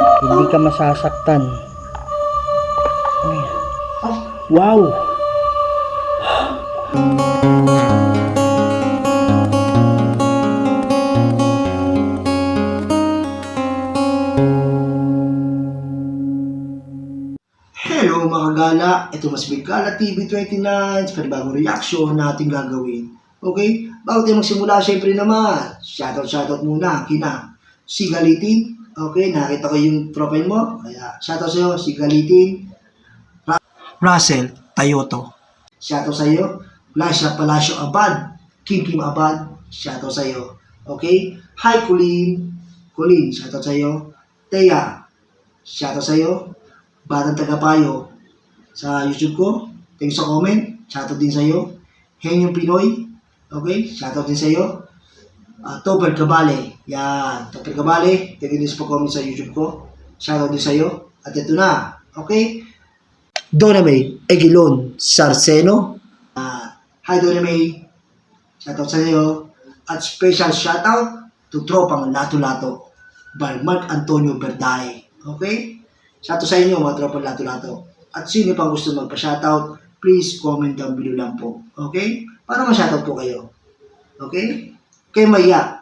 Hindi ka masasaktan. Wow! Hello mga gala, ito mas Big Gala TV 29, panibagong reaction na ating gagawin. Okay? Bago tayo magsimula, syempre naman, shoutout muna kina Sigalitin. Okay, nakita ko yung profile mo, kaya shoutout sa'yo, Sigalitin. Russell Tayoto, shoutout sa'yo. Blasha Palacio Abad, Kim Abad, shoutout sa'yo. Okay? Hi Colleen, shoutout sa'yo. Thea, shoutout sa'yo. Batang Tagapayo sa YouTube ko. Thanks sa comment. Shoutout din sa'yo. Henyong Pinoy. Okay? Shoutout din sa'yo. Topper Cabale. Yan. Topper Cabale. Thank you din sa comment sa YouTube ko. Shoutout din sa'yo. At ito na. Okay? Donna May Egilon Sarceno. Hi Donna May. Shoutout sa'yo. At special shoutout to Tropang Lato-Lato by Mark Antonio Verdae. Okay? Shoutout sa inyo mga tropang lato-lato. At sino pang gusto magpa-shoutout, please comment down below lang po. Okay? Para ma-shoutout po kayo. Okay? Kay Maya,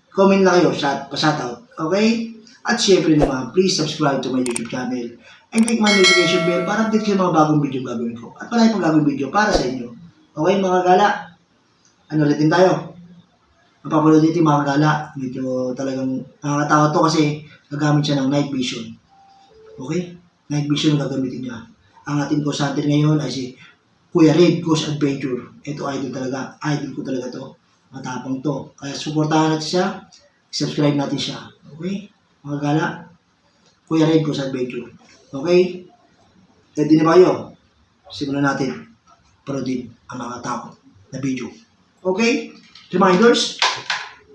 comment na kayo, pa-shoutout. Okay? At syempre naman, please subscribe to my YouTube channel and click my notification bell para update kayo mga bagong video gagawin ko. At marami pang gagawin video para sa inyo. Okay mga gala? Ano ulit din tayo? Mapapanood dito yung mga gala. Medyo talagang nakakatawa to kasi nagamit siya ng night vision. Okay? Night vision ang gagamitin niya. Ang ating ghost hunter ngayon ay si Kuya Red Ghost Adventure. Ito idol talaga. Idol ko talaga to. Matapang to. Kaya supportahan natin siya. Subscribe natin siya. Okay? Mga gala. Kuya Red Ghost Adventure. Okay? Ready na ba kayo? Simulan natin. Parodin ang mga tao na video. Okay? Reminders.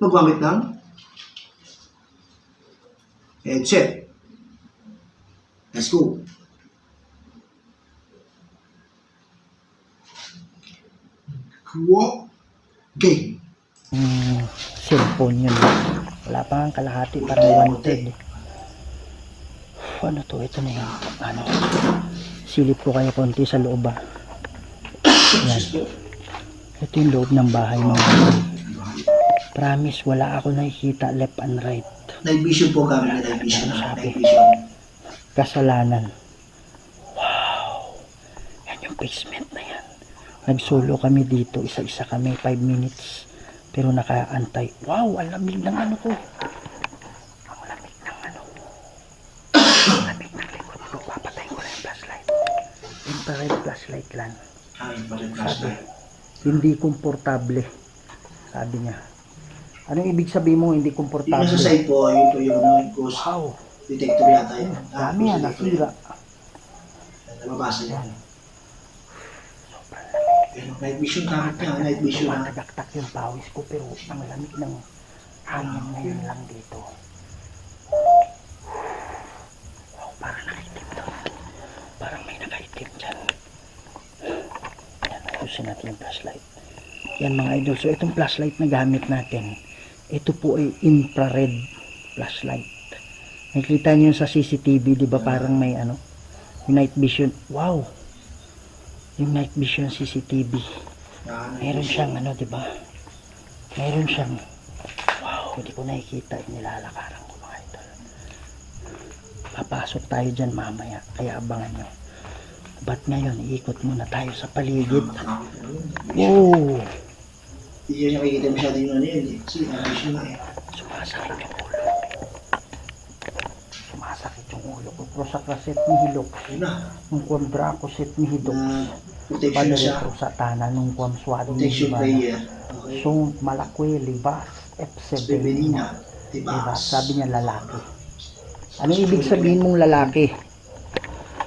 Maggamit ng headset. Let's go. Game. Cellphone yun. Wala pa nga kalahati, parang 1/3. Ano to? Ito na yung silip ko kaya konti sa loob ba. Yan. Ito yung loob ng bahay mga kapatid. Promise, wala ako nakikita left and right. Night vision po kami na night vision. Sabi. Kasalanan. Wow. Yan yung basement na yan. Nagsolo kami dito. Isa-isa kami. 5 minutes. Pero nakaantay. Wow. Ang lamig ng ano ko. Ang lamig ng ano. Ang lamig ng likod ko. Papatayin ko na yung flashlight. Infrared flashlight lang. Sabi. Hindi komportable. Sabi niya. Anong ibig sabihin mo hindi komportable? Yung nasa side po. Yun po yung ghost. Wow. Detector yata yun. Dami yan, nasira. Nababasa niya. Sobrang lamig. Night vision gamit niya. Night vision. Tumatagaktak yung pawis ko pero ang lamig ng hangin ngayon lang dito. Wow, parang nakaitim to. Parang may nakaitim dyan. Yan, ayusin natin yung flashlight. Yan mga idol. So itong flashlight na gamit natin, ito po ay infrared flashlight. Nakikita niyo sa CCTV, di ba parang may ano, yung night vision. Wow! Yung night vision CCTV. Meron siyang ano, di ba? Meron siyang, wow, hindi ko nakikita, nilalakaran ko mga idol. Papasok tayo dyan mamaya, kaya abangan nyo. But ngayon, iikot muna tayo sa paligid. Wow! Hindi niya nakikita masyado yung ano yun eh. Kasi night vision na eh. Sumasakit yung ulo. Sumasakit yung ulo ko. Prosakraset ni Hilok. Yun na. Nung kuwan Dracoset ni Hilok. Protection na siya. Padre Satana nung kuwan Swadi ni Protection Libana. prayer. Okay. So, Malakwe, Libas, F7. Bebelina. Diba? Sabi niya lalaki. Anong ibig sabihin mong lalaki?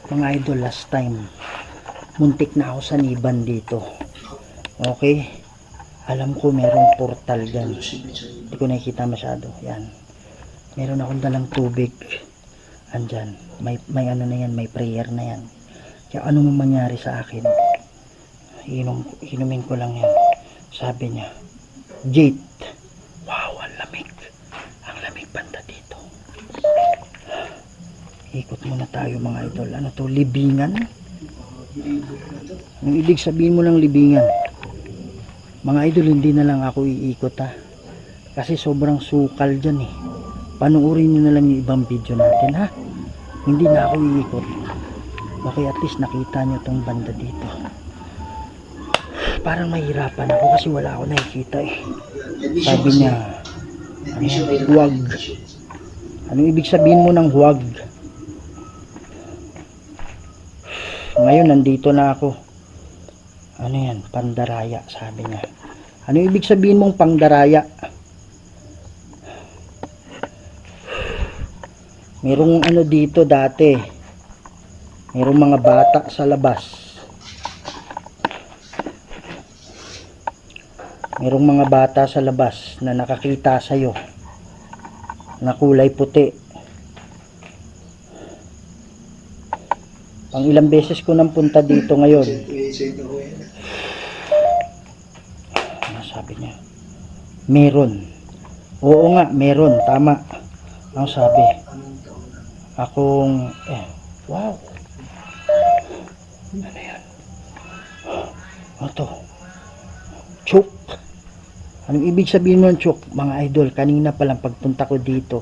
Mga idol, last time, muntik na ako sa Niban dito. Okay? Alam ko merong portal dyan. Hindi ko nakikita masyado. Yan. Meron akong dalang tubig. Andyan. May ano na yan. May prayer na yan. Kaya ano mang mangyari sa akin, inumin ko lang yan. Sabi niya, Jade. Wow, ang lamig. Ang lamig banda dito. Ikot muna tayo mga idol. Ano to? Libingan? Ang ibig sabihin mo ng libingan? Mga idol, hindi na lang ako iikot ha. Kasi sobrang sukal dyan eh. Panuorin nyo na lang yung ibang video natin ha. Hindi na ako iikot. Okay, at least nakita nyo tong banda dito. Parang mahirapan ako kasi wala ako nakikita eh. Sabi niya, huwag. Ano ibig sabihin mo ng huwag? Ngayon nandito na ako. Ano yan? Pandaraya, sabi niya. Ano ibig sabihin mong pangdaraya? Merong ano dito dati. Merong mga bata sa labas. Merong mga bata sa labas na nakakita sa'yo na kulay puti. Pang ilang beses ko nang punta dito ngayon. Ano sabi niya? Meron. Oo nga, meron. Tama. Ang sabi. Akong, wow. Ano yan? Ano to? Chok. Anong ibig sabihin mo ng chok? Mga idol, kanina pa lang pagpunta ko dito,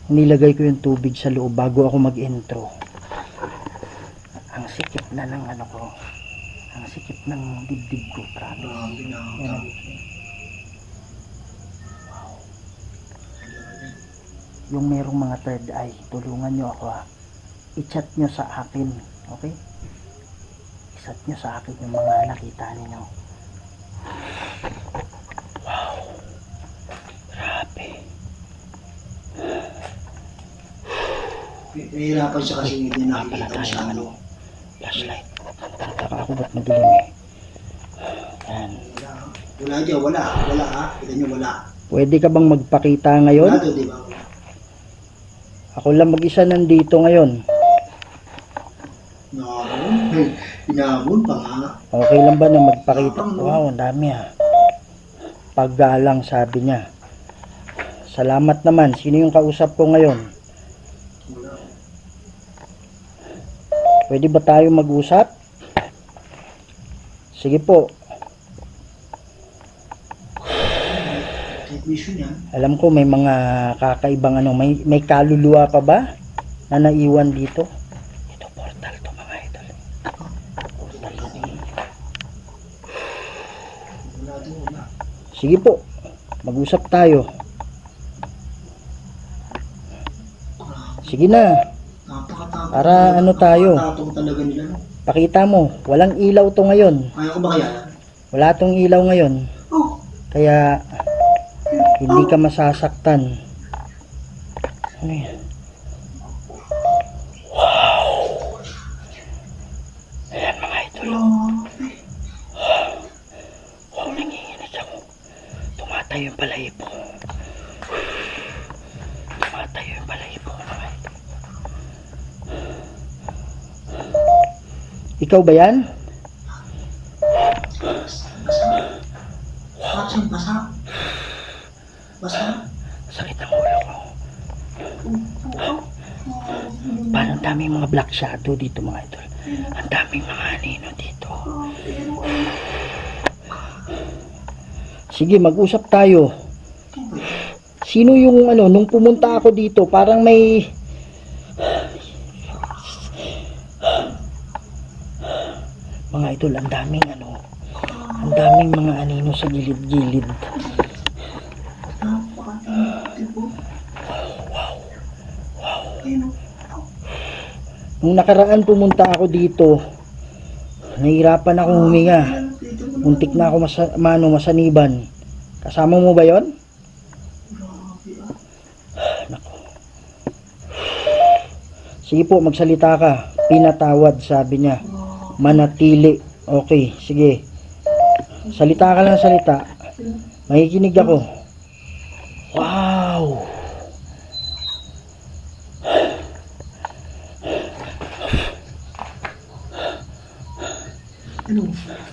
nilagay ko yung tubig sa loob bago ako mag-intro. Ang sikip na ng ano ko. Ang sikip ng dibdib ko, promise. Yan. Wow. Yung merong mga third eye, tulungan nyo ako ha. I-chat nyo sa akin, okay? I-chat nyo sa akin yung mga nakita ninyo. Wow. Grabe. Nahihirapan siya kasi hindi nakikita Pala siya. tayo ano, flashlight. Tataka ako ba't madilim eh. Yan. Wala dyan, wala ha. Kita nyo, wala. Pwede ka bang magpakita ngayon? Wala doon, di ba? Ako lang mag-isa nandito ngayon. Pinabon pa nga. Okay lang ba na magpakita? Wow, ang dami ha. Paggalang sabi niya. Salamat naman. Sino yung kausap ko ngayon? Pwede ba tayo mag-usap? Sige po. Mission yan. Alam ko may mga kakaibang ano. May kaluluwa pa ba na naiwan dito? Ito portal to mga idol. Portal yan eh. Wala doon, wala. Sige po. Mag-usap tayo. Sige na. Napakatapang. Para ano tayo? Napakatapang talaga nila. Pakita mo. Walang ilaw to ngayon. Kaya ko ba kaya? Wala tong ilaw ngayon. Oh, Kaya hindi ka masasaktan. Ano yan? Wow! Ayan mga idol. Oh, nanginginig ako. Tumatayo yung balahibo. Tumatayo yung balahibo mga idol. Ikaw ba yan? basa. Basa. Sakit ng ulo ko. Parang daming mga black shadow dito mga idol. Ang daming mga anino dito. Sige, mag-usap tayo. Sino yung ano, nung pumunta ako dito, parang may mga idol, ang daming ano, ang daming mga anino sa gilid-gilid. Nung nakaraan pumunta ako dito, nahirapan akong huminga. Muntik na ako masaniban. Kasama mo ba yon? Nako. Sige po, magsalita ka. Pinatawad, sabi niya. Manatili. Okay, sige. Salita ka lang, salita. Makikinig ako. Wow!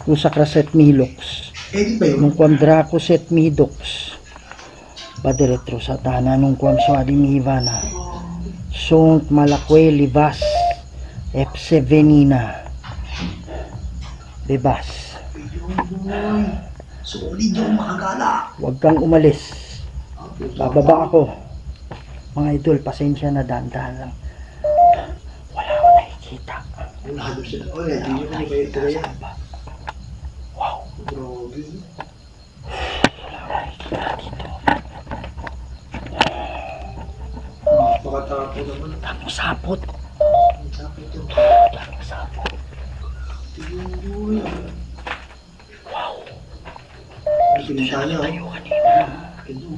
Kung sa Kraset Milox. Edit ba yun? Nung kuam Draco Set Midox. Padiretro sa tanan nung kuam Swadi Mivana. Sunt Malacque Libas Epse Venina Bebas. Boy. Solid yung mga gala. Huwag kang umalis. Bababa ako. Mga idol, pasensya na, dahan-dahan lang. Wala akong nakikita. Wala doon sila. Oh, hindi nyo kami kayo ito yan. Wow. Grabe. Wala akong nakikita dito. Napakatapo naman. Daming sapot. Ang tapo ito. Daming sapot. Tingnan boy. Wow. Ang pinintanya. Tayo kanina. Ito.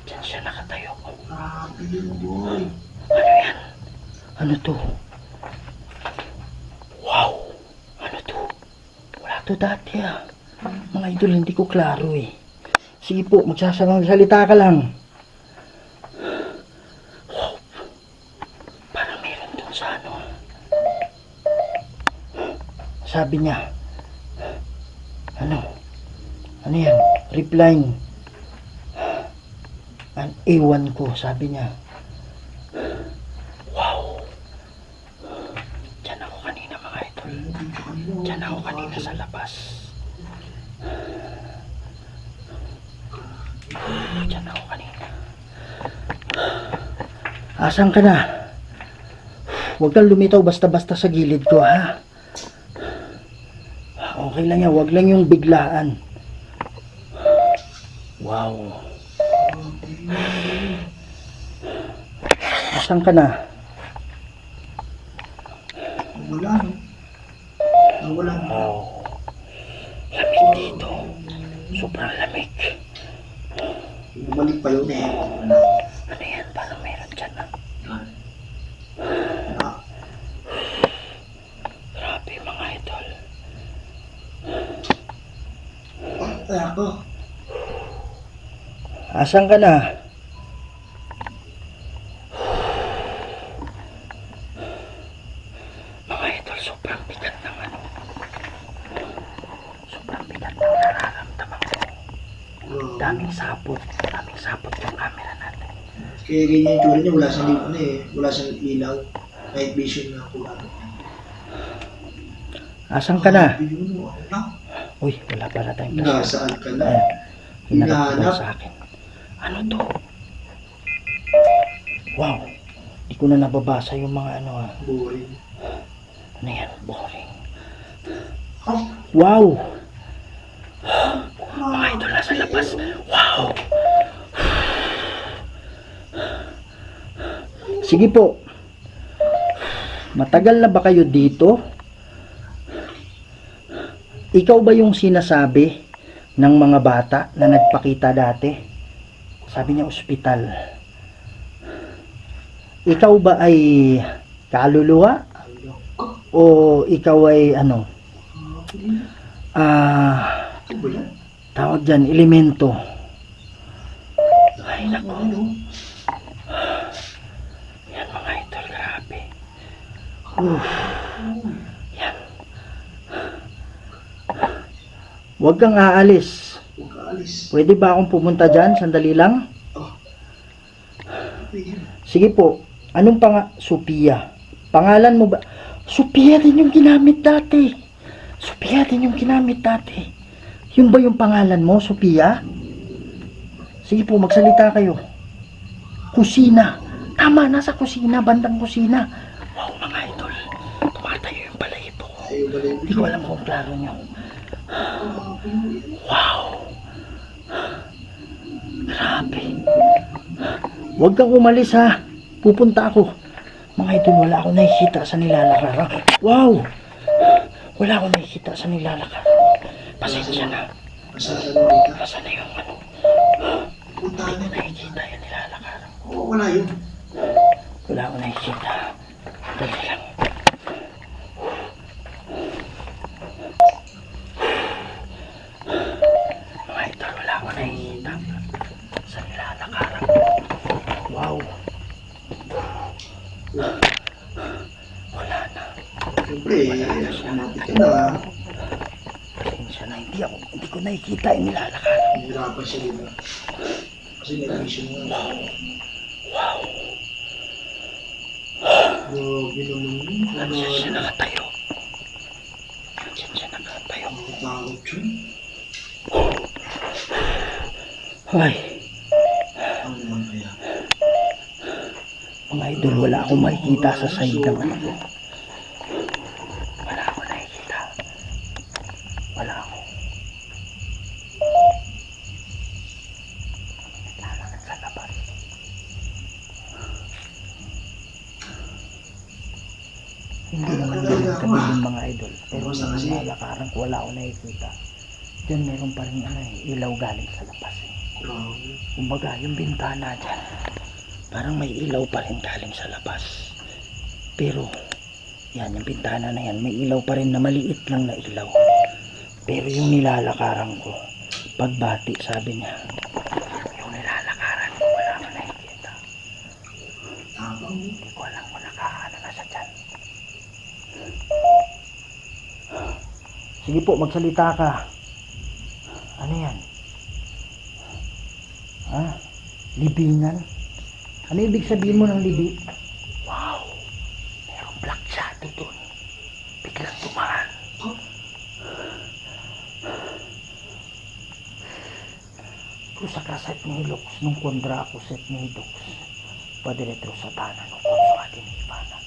Diyan siya nakatayo. Grabe yun boy. Ano yan? Ano to? Wow! Ano to? Wala to dati ah. Mga idol, hindi ko klaro eh. Sige po, magsalita ka lang. Wow! Parang meron dun sa ano. Sabi niya, ano? Ano yan? Repline. Ang ewan ko, sabi niya. Wow! Diyan ako kanina mga idol. Diyan ako kanina sa labas. Diyan ako kanina. Asan ka na? Huwag kang lumitaw basta-basta sa gilid ko ha. Okay lang yan, huwag lang yung biglaan. Wow! Asan ka na? Wala no. Wala no. Wow. Lamig dito. Sobrang lamig. Bumalik pa yun eh. Ano yan? Parang meron dyan ah. Grabe mga idol. Ay ako. Asan ka na? Mga idol, sobrang bigat ng ano. Sobrang bigat ng nararamdaman ko. Daming sapot. Daming sapot yung camera natin. Kaya ganyan yung tsura niya. Wala siyang ano eh. Wala siyang ilaw. Night vision na po. Asan ka na? Yun, ano? Uy, wala pala tayong plastic. Nasaan ka na? Ayan. Hinarap ko daw Hinahanap. sa akin. Ano to? Wow. Di ko na nababasa yung mga ano ah. Boring. Ano yan? Boring. Oh, Wow! Mga idol nasa labas. Wow! Sige po. Matagal na ba kayo dito? Ikaw ba yung sinasabi ng mga bata na nagpakita dati? Sabi niya ospital. Ikaw ba ay kaluluwa? O ikaw ay ano? ito ba yan? Tawag dyan, elemento. Ay, nako. Yan mga idol, grabe. Yan. Huwag kang aalis. Huwag ka alis. Pwede ba akong pumunta dyan? Sandali lang. Oh. Pwede. Sige po. Anong Sophia. Pangalan mo ba? Sophia din yung ginamit dati. Sophia din yung ginamit dati. Yung ba yung pangalan mo, Sophia? Sige po, magsalita kayo. Kusina. Tama, nasa kusina, bandang kusina. Wow, mga idol. Tumatayo yung balahibo ko. Ayaw ba lang? Hindi ko alam kung klaro nyo. Wow. Grabe. Huwag kang umalis ha. Pupunta ako. Mga idol, wala akong nakikita sa nilalakaran. Wow. Wala akong nakikita sa nilalakaran. Pasensya na. Masasano kita. Nasaan na yung ano? Punta Hindi ko na. nakikita yung nilalakaran. Oo, wala yun. Wala akong nakikita. Dali lang. Mga idol, wala akong nakikita sa nilalakaran. Wow. Wala na. Siyempre, kumapit ka na. Pasensya na. Hindi ko nakikita yung nilalakaran. Nahihirapan siya dito. Kasi may vision mo. Wow. Grabe naman yun. Nandiyan siya nakatayo. Nandiyan siya nakatayo. Takot siya. Ay, Ano naman kaya? mga idol, wala akong makikita sa side ng ano ko. Wala akong nakikita. Wala ako. Naglalakad sa labas. Hindi naman ganun kabiling mga idol. Pero yung nilalakaran ko, wala akong nakikita. Diyan meron pa rin ilaw galing sa labas. Grabe. Kumbaga, yung bintana dyan, parang may ilaw pa rin galing sa labas. Pero, yan, yung bintana na yan, may ilaw pa rin na maliit lang na ilaw. Pero yung nilalakaran ko, pagbati, sabi niya, yung nilalakaran ko, wala ko nakikita. Tapang. Hindi ko alam kung nakaano na siya dyan. Sige po, magsalita ka. Ano yan? Ha? Libingan? Ano ibig sabihin mo ng libi? Wow! Merong black shadow dun. Biglang tumaan. Kung sa kaset ni Lux, nung kondra ako set ni Lux, padiretro sa tanan nung konso atin ni Ivana.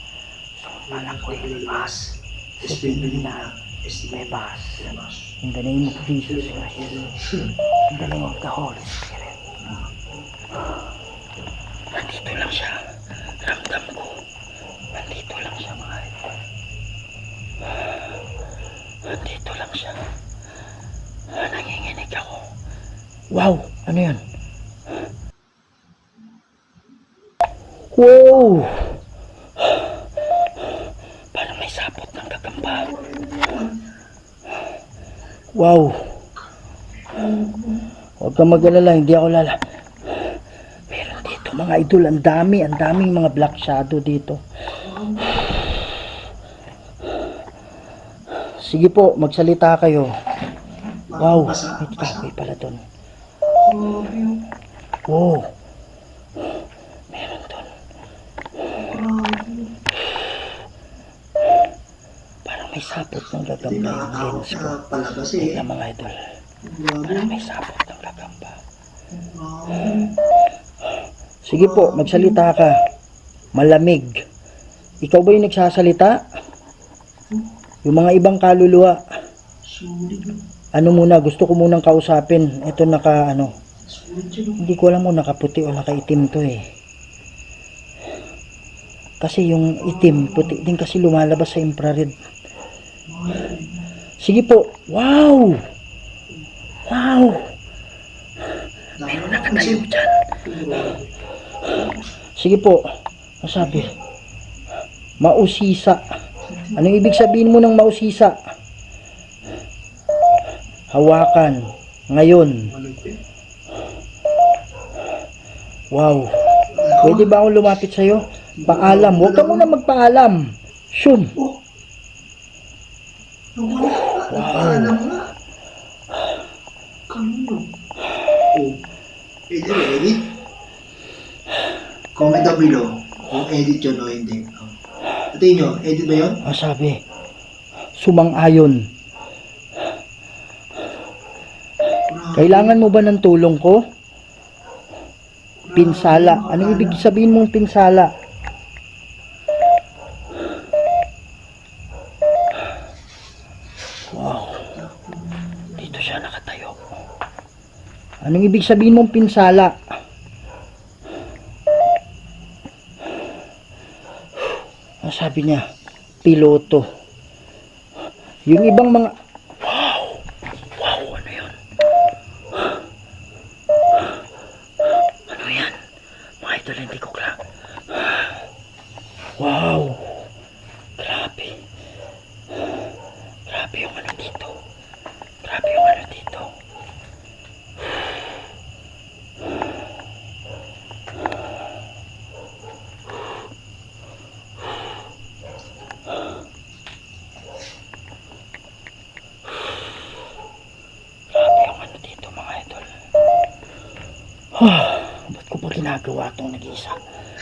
So, malak ko yung libas. Espiritu na. na. Bebas. In the name of Jesus Christ. In the name of the Holy Spirit. Nandito lang siya. Ramdam ko. Nandito lang siya, mga idol. Nandito lang siya. Nanginginig ako. Wow! Ano yan? Wow! Parang may sapot ng gagamba. Wow! Huwag kang mag-alala, hindi ako lala. Meron dito mga idol, ang daming mga black shadow dito. Sige po, magsalita kayo. Wow, may kahoy pala doon. Wow. Meron doon. Parang may sapot ng gagamba yung lens ko. Palabas Tingnan mga idol. Parang may sapot ng gagamba. Sige po, magsalita ka. Malamig. Ikaw ba yung nagsasalita? Yung mga ibang kaluluwa. Ano muna, gusto ko munang kausapin. Ito hindi ko alam mo nakaputi o nakaitim to eh. Kasi yung itim, puti din kasi lumalabas sa infrared. Sige po. Wow! Wow! Meron nakatayo dyan. Sige po. Ang sabi? Mausisa. Anong ibig sabihin mo ng mausisa? Hawakan. Ngayon. Wow. Pwede ba akong lumapit sa'yo? Paalam. Huwag ka muna magpaalam. Shum. Paalam nga. Kanino? Pwede ba edit? Comment down below kung edit yun o hindi. Atin nyo, edit ba yun? Ang sabi? Sumang-ayon. Kailangan mo ba ng tulong ko? Pinsala. Anong ibig sabihin mong pinsala? Wow. Dito siya nakatayo. Anong ibig sabihin mong pinsala? Ang sabi niya, piloto. Yung ibang mga... Wow! Wow, ano yun? Ano yan? Mga idol, hindi ko klang. Wow! Grabe. Grabe yung ano dito. Grabe yung ano dito. Ba't ko ba ginagawa itong nag-iisa?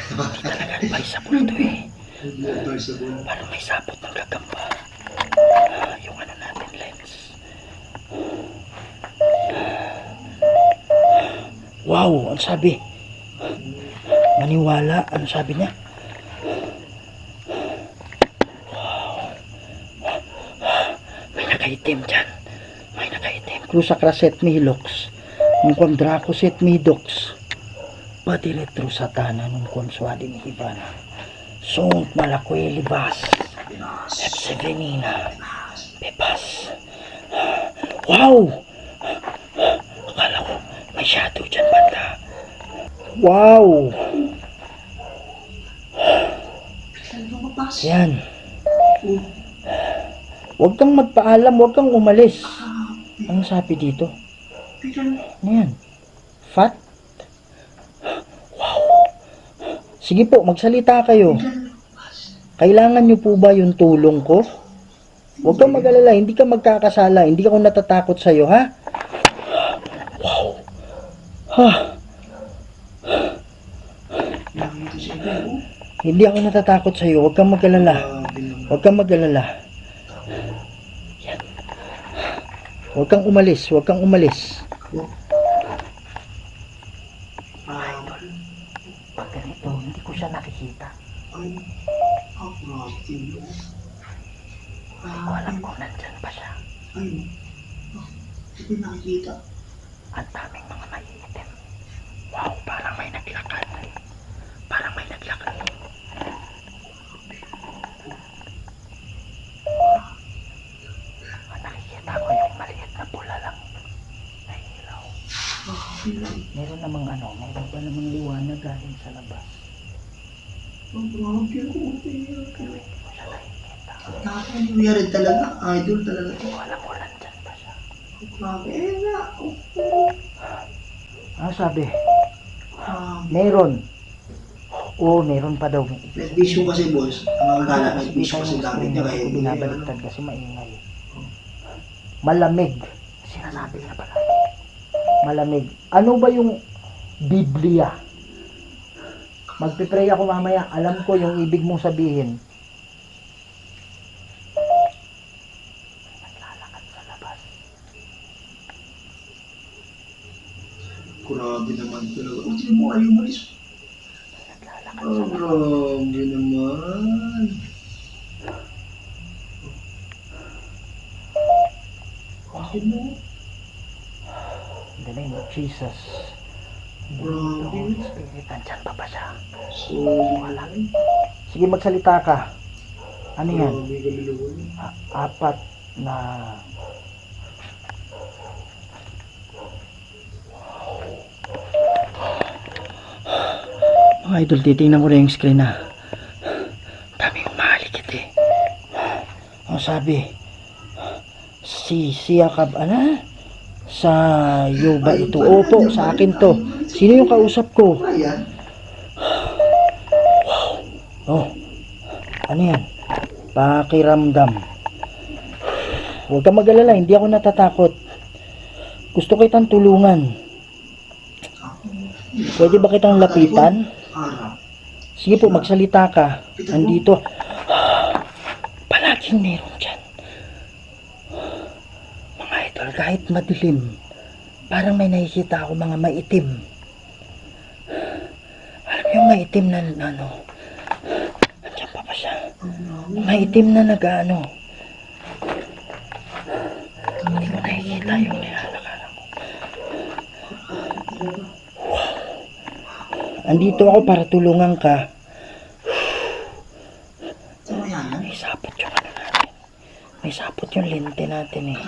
Hindi talaga advisable ito eh. Hindi advisable. Parang may sapot ng gagamba. Yung ano natin, lens. Wow, ang sabi. Maniwala, ano sabi niya? Wow. May nakaitim dyan. May nakaitim. Cruza craset milox. Nung kondracoset midox. Pati retro satana nung konswadi ni Ivana. Sunt malakweli bas. Epsevenina. Pepas. Wow! Akala ko may shadow dyan banda. Wow! Yan. Huwag kang magpaalam, huwag kang umalis. Ano sabi dito? Ano yan? Fat? Wow! Sige po, magsalita kayo. Kailangan nyo po ba yung tulong ko? Huwag kang mag-alala, hindi ka magkakasala, hindi ako natatakot sa'yo, ha? Wow! Ha? Hindi ako natatakot sa'yo, huwag kang mag-alala. Huwag kang mag-alala. Yan. Huwag kang umalis, huwag kang umalis. Pag ganito, hindi ko siya nakikita. Ay, grabe. Hindi ko alam kung nandyan pa siya. Ay, hindi ko nakikita. Ang daming mga maiitim. Wow, parang may naglakad. Parang may naglakad. Nakikita ko yung maliit na pula lang na ilaw. Meron namang meron pa namang liwanag galing sa labas. Ang grabe ko. Hindi ko siya nakikita. Kuya rin talaga. Idol talaga. Hindi ko alam kung nandyan pa siya. Grabe. Eh na. Ano sabi? Meron. Oo, meron pa daw. Net vision kasi boss. Ang mga gala net Hindi vision tayo kasi gamit niya kaya binabaliktad kasi maingay. Malamig. Sinasabi niya pala. Malamig. Ano ba yung Biblia? Magpipray ako mamaya. Alam ko yung ibig mong sabihin. Naglalakad sa labas. Grabe naman talaga. O, tinan mo ayaw malis. Naglalakad Oh, sa labas. grabe naman. Bakit mo? In the name of Jesus. Grabe. Holy Spirit, andyan pa ba siya? So, Wala. Sige, magsalita ka. Ano yan? grabe kaluluwa. Apat na... Mga idol, titingnan ko na yung screen na. Dami umalikit eh. Ang sabi, Siyakab, sa iyo ba ito? Opo, sa akin to. Sino yung kausap ko? Ayan. Oh, ano yan? Pakiramdam. Huwag kang mag-alala, hindi ako natatakot. Gusto kitang tulungan. Pwede ba kitang lapitan? Harap. Sige po, magsalita ka. Nandito. Palaging meron dyan. Mga idol, kahit madilim, parang may nakikita ako mga maitim. Alam mo yung maitim na nandiyan pa ba siya? Maitim na nag-ano. Hindi ko nakikita yung nilalakaran ko. Andito ako para tulungan ka. Ano yan? May sapot yung natin. May sapot yung lente natin eh.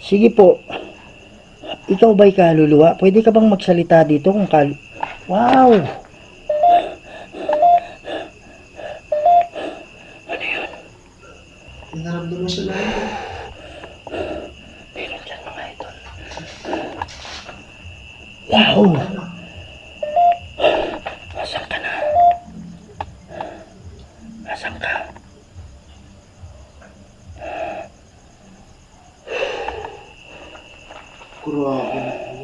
Sige po. Ikaw ba'y kaluluwa? Pwede ka bang magsalita dito kung Wow! Ano yun? Naramdaman sa lahat. Meron dyan mga idol. Wow! Asan ka na? Asan ka? Grabe na po.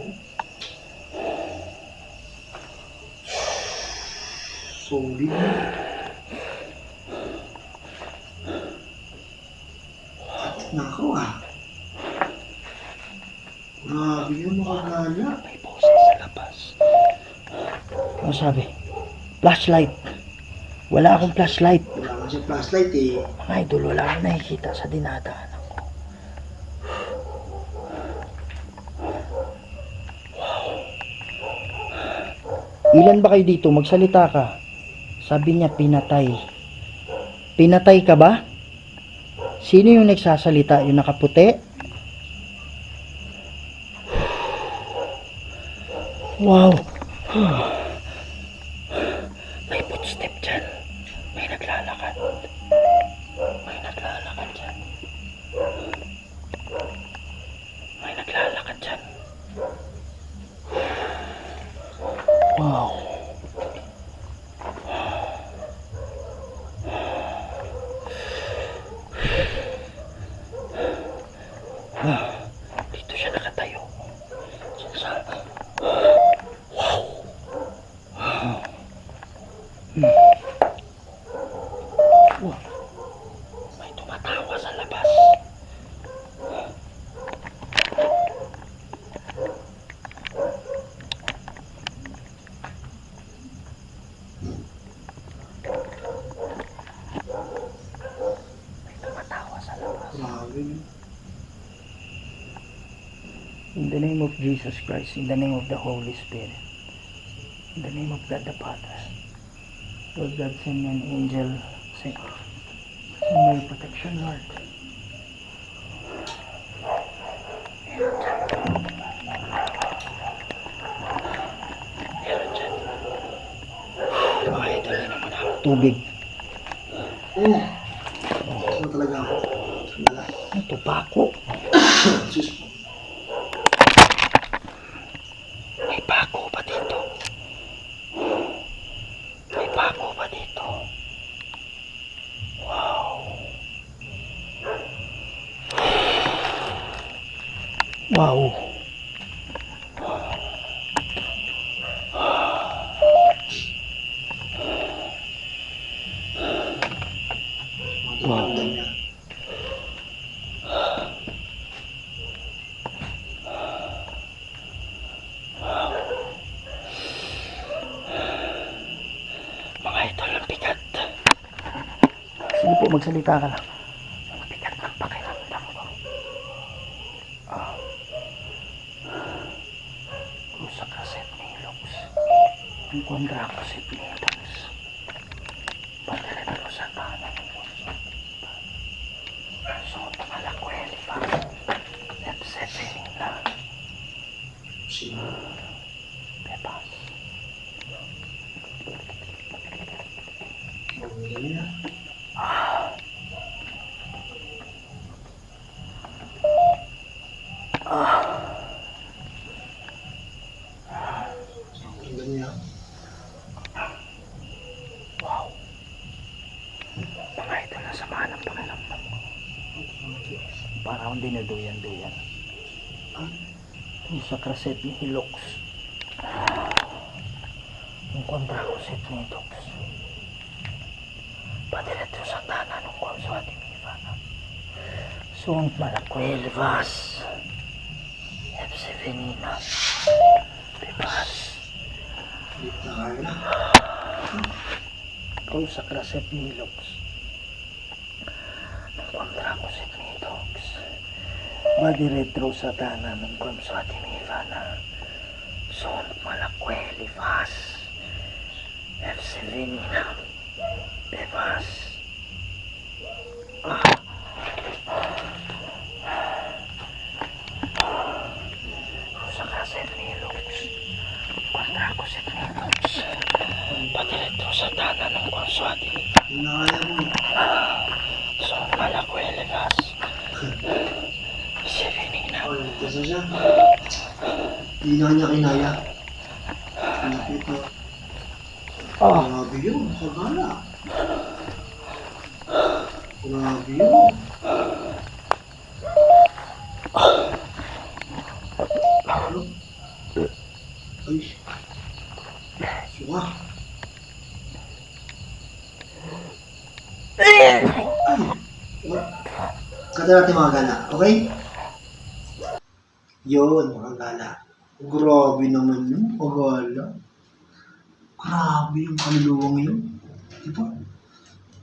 Solid. Nako ah. Grabe yun mga gala. May boses sa labas. Ano sabi? Flashlight. Wala akong flashlight. Wala nga siya flashlight eh. Mga idol, wala akong nakikita sa dinadaanan ko. Wow. Ilan ba kayo dito? Magsalita ka. Sabi niya, pinatay. Pinatay ka ba? Sino yung nagsasalita? Yung nakaputi? Wow. May footstep dyan. May naglalakad. May naglalakad dyan. May naglalakad dyan. Wow. Dito siya nakatayo. Wow. May tumatawa sa labas. May tumatawa sa labas. Grabe. In the name of Jesus Christ, in the name of the Holy Spirit, in the name of God the Father, Lord God, send me an angel, send my protection, Lord. Meron dyan. Mga idol, na naman ako. Tubig. Oh. Ano talaga ako? Wala. Ano to, bako? Sus. May bako ba dito? May bako ba dito? Wow. Wow. Wow. Mga idol, ang bigat. Sige po, magsalita ka lang. Ang bigat ng pakiramdam ko. Sa kaset ni Lux. Ang kontra ko si Pinatas. Pagkakita ko sa tahanan ng puso. So, pangalakweli pa. F7 na. Sino? Pepas. Bumili na. Ang ganyan. Wow. Mga ito na samahan ng pakiramdam ko. Para akong dinaduyan-duyan. Yung sa kraset ni Hilux. Yung kontra ko set ni Hilux. Padiretso sa tanan ng Conswati Mifana. Sunt Malacuelvas. F7 Bebas. Dito na kayo na. Kung sa kraset ni Hilux. Yung kontra ko set ni Hilux. Padiretso sa tanan ng Conswati Mifana. Sunt Malacuelvas. F7 Bebas. Sa kaset ni Lux. Kontra ko si Lux. Padiretso sa tanan ng Conswati. Hindi na kaya mo. So, Malacuelvas. Isipinin na. Oh, nagtasa siya. Hindi na niya kinaya. Pinapit na. Grabe yun. Kagala. Grabe yun. Ay. Suka. Kata natin mga gala, okay? Yun, mga gala. Grabe naman yun, mga gala. Grabe yung kaluluwang yun. Diba?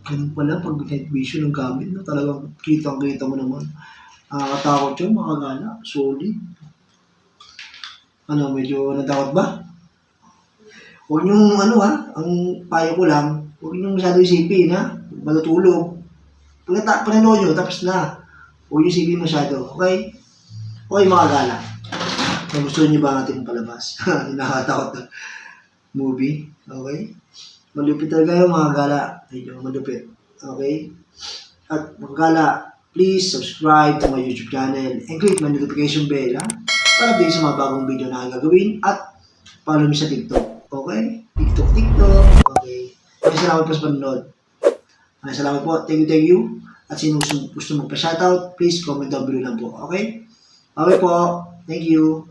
Ganun pala pag night vision ng gamit, no? Talagang kitang-kita mo naman. Nakakatakot yun, mga gala. Solid. Ano, medyo natakot ba? Huwag niyong, ang payo ko lang, huwag niyong masyado isipin, ha? Matutulog. Pananood nyo, tapos na. Huwag niyo isipin masyado, okay? Okay, mga gala. Kung gusto niyo ba natin palabas? Nakakatakot na movie, okay? Malupit talaga yung mga gala. Medyo malupit, okay? At mga gala, please subscribe to my YouTube channel and click my notification bell, ha? Para update sa mga bagong video na aking gagawin at follow me sa TikTok, okay? TikTok, okay? Maraming salamat po sa panonood. Maraming salamat po. Thank you. At sino gusto magpa-shoutout, please comment down below lang po, okay? Okay po. Thank you.